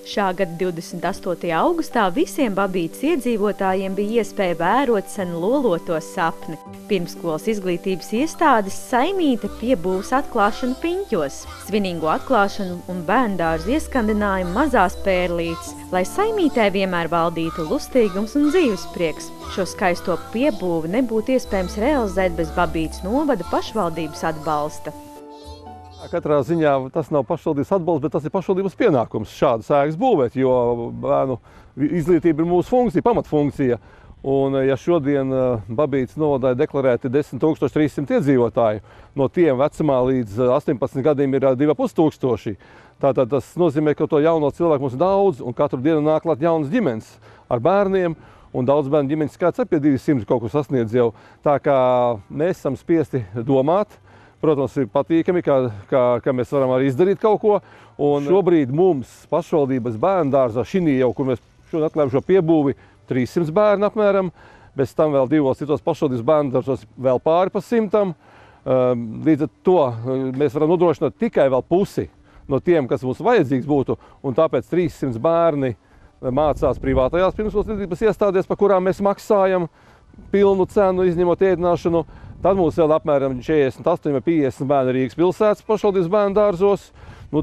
Šā gada 28. augustā visiem Babītes iedzīvotājiem bija iespēja vērot sen loloto sapni. Pirmsskolas izglītības iestādes Saimīte piebūves atklāšanu Piņķos, svinīgo atklāšanu un bērndārzu ieskandinājumu Mazās pērlītes, lai Saimītē vienmēr valdītu lustīgums un dzīvesprieks. Šo skaisto piebūvi nebūtu iespējams realizēt bez Babītes novada pašvaldības atbalsta. Katrā ziņā tas nav pašvaldības atbalsts, bet tas ir pašvaldības pienākums šādas ēkas būvēt, jo bērnu izglītība ir mūsu funkcija, pamatfunkcija. Un ja šodien Babītes novadā ir deklarēti 10 300 iedzīvotāji, no tiem vecumā līdz 18 gadiem ir 2500. Tātad tas nozīmē, ka to jauno cilvēku mums ir daudz, un katru dienu nāk klāt jaunas ģimenes ar bērniem, un daudz bērnu ģimenes skaits pie 200 kaut ko sasniedz jau. Tā kā mēs esam spiesti domāt. Protams, ir patīkami, ka mēs varam arī izdarīt kaut ko. Un šobrīd mums pašvaldības bērndārzā šinī jau, kur mēs šodien atklājam šo piebūvi, 300 bērnu apmēram. Bez tam vēl 2 citos pašvaldības bērndārzos vēl pāri pa 100. Līdz ar to mēs varam nodrošināt tikai vēl pusi no tiem, kas mums vajadzīgs būtu. Un tāpēc 300 bērni mācās privātajās pirmsskolas izglītības iestādēs, par kurām mēs maksājam pilnu cenu, izņemot ēdināšanu. Tad mums vēl apmēram 48 vai 50 bērni Rīgas pilsētas pašvaldības bērndārzos.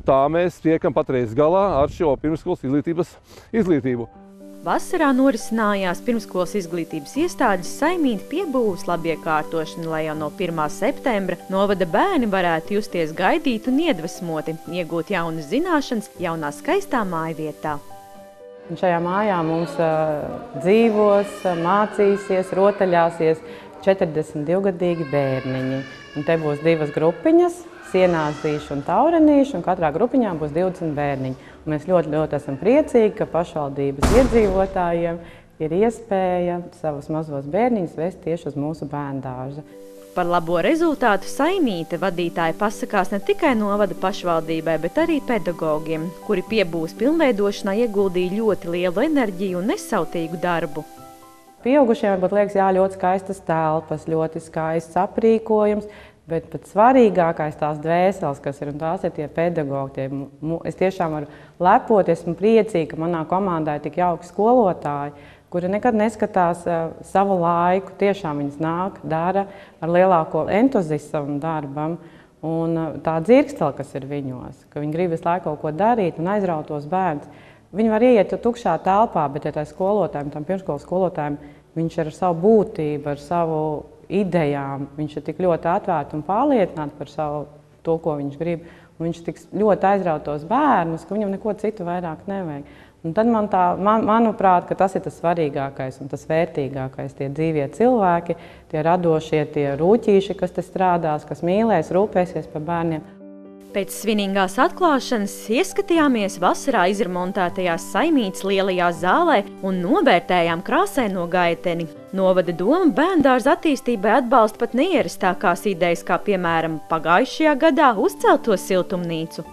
Tā mēs tiekam patreiz galā ar šo pirmsskolas izglītību. Vasarā norisinājās pirmsskolas izglītības iestādes Saimīte piebūves labiekārtošana, lai jau no 1. septembra novada bērni varētu justies gaidīti un iedvesmoti, iegūt jaunas zināšanas jaunā skaistā mājvietā. Šajā mājā mums dzīvos, mācīsies, rotaļāsies 42-gadīgi bērniņi. Un te būs 2 grupiņas, sienāzīši un taurenīši, un katrā grupiņā būs 20 bērniņi. Un mēs ļoti esam priecīgi, ka pašvaldības iedzīvotājiem ir iespēja savus mazos bērniņus vest tieši uz mūsu bērndārzu. Par labo rezultātu Saimīte vadītāji pasakās ne tikai novada pašvaldībai, bet arī pedagogiem, kuri piebūves pilnveidošanā ieguldīja ļoti lielu enerģiju un nesautīgu darbu. Pieaugušiem varbūt liekas, jā, ļoti skaistas telpas, ļoti skaists aprīkojums, bet pats svarīgākais tās dvēseles, kas ir, un tās ir tie pedagogi. Es tiešām varu lepoties un priecīgi, ka manā komandā ir tik jauki skolotāji, kuri nekad neskatās savu laiku. Tiešām viņas nāk, dara ar lielāko entuziasmu darbam. Un tā dzirkstele, kas ir viņos, ka viņi grib visu laiku kaut ko darīt un aizrautos bērns. Viņi var ieiet tukšā telpā, bet ja tā skolotājiem, tam pirmsskolas skolotājiem, viņš ir ar savu būtību, ar savu idejām, viņš ir tik ļoti atvērts un pārliecināts par savu to, ko viņš grib. Un viņš tik ļoti aizrautos bērnus, ka viņam neko citu vairāk nevajag. Un tad manuprāt, ka tas ir tas svarīgākais un tas vērtīgākais, tie dzīvie cilvēki, tie radošie, tie rūķīši, kas te strādās, kas mīlēs, rūpēsies par bērniem. Pēc svinīgās atklāšanas ieskatījāmies vasarā izremontētajā Saimītes lielajā zālē un novērtējām krāsaino gaiteni. Novada doma bērndārza attīstībai atbalsta pat neierastākās idejas, kā piemēram pagājušajā gadā uzcelt to siltumnīcu.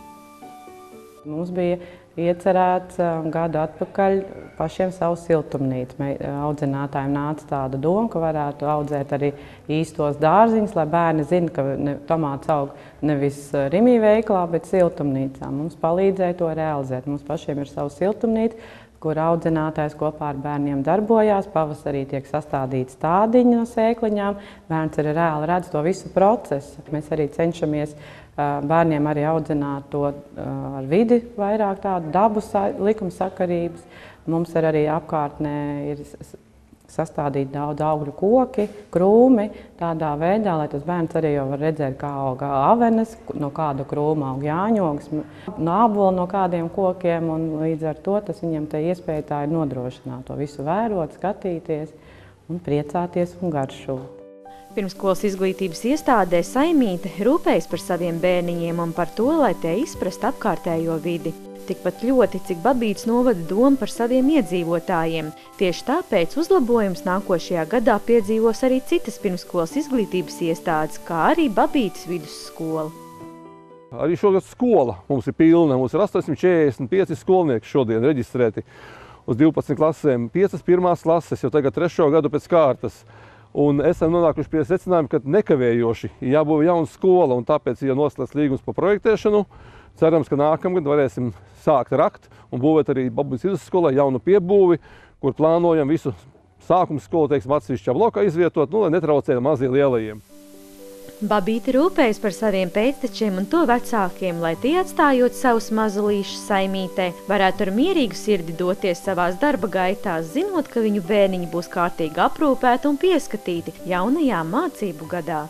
Mums bija iecerēts gadu atpakaļ pašiem savu siltumnīcu. Audzinātājiem nāca tāda doma, ka varētu audzēt arī īstos dārziņus, lai bērni zina, ka tomāts aug nevis Rimī veikalā, bet siltumnīcā. Mums palīdzēja to realizēt. Mums pašiem ir savu siltumnīcu, kur audzinātājs kopā ar bērniem darbojās. Pavasarī tiek sastādīti stādiņi no sēkliņām. Bērns arī reāli redz to visu procesu. Mēs arī cenšamies bērniem arī audzināt to ar vidi vairāk tādu dabu likumsakarības. Mums ir arī apkārtnē ir sastādīti daudz augļu koki, krūmi, tādā veidā, lai tas bērns arī jau var redzēt, kā aug avenes, no kāda krūma aug jāņogs, nābola no kādiem kokiem, un līdz ar to tas viņam te iespēja tā ir nodrošināt to visu vērot, skatīties un priecāties un garšot. Pirmsskolas izglītības iestādē Saimīte rūpējas par saviem bērniņiem un par to, lai tie izprastu apkārtējo vidi. Tikpat ļoti, cik Babītes novada doma par saviem iedzīvotājiem. Tieši tāpēc uzlabojums nākošajā gadā piedzīvos arī citas pirmsskolas izglītības iestādes, kā arī Babītes vidusskola. Arī šogad skola mums ir pilna. Mums ir 845 skolnieki šodien reģistrēti uz 12 klasēm, 5 pirmās klases, jau tagad 3. gadu pēc kārtas. Un esam nonākuši pie secinājuma, ka nekavējoši jābūvē jauna skola, un tāpēc ir noslēgts līgums par projektēšanu. cerams, ka nākamgad varēsim sākt rakt un būvēt arī Babītes vidusskolai jaunu piebūvi, kur plānojam visu sākuma skolu, teiksim, atsevišķā blokā izvietot, lai netraucētu mazie lielajiem. Babīte rūpējas par saviem pēctečiem un to vecākiem, lai tie, atstājot savus mazulīšus saimītē, varētu ar mierīgu sirdi doties savās darba gaitās, zinot, ka viņu bērniņi būs kārtīgi aprūpēti un pieskatīti jaunajā mācību gadā.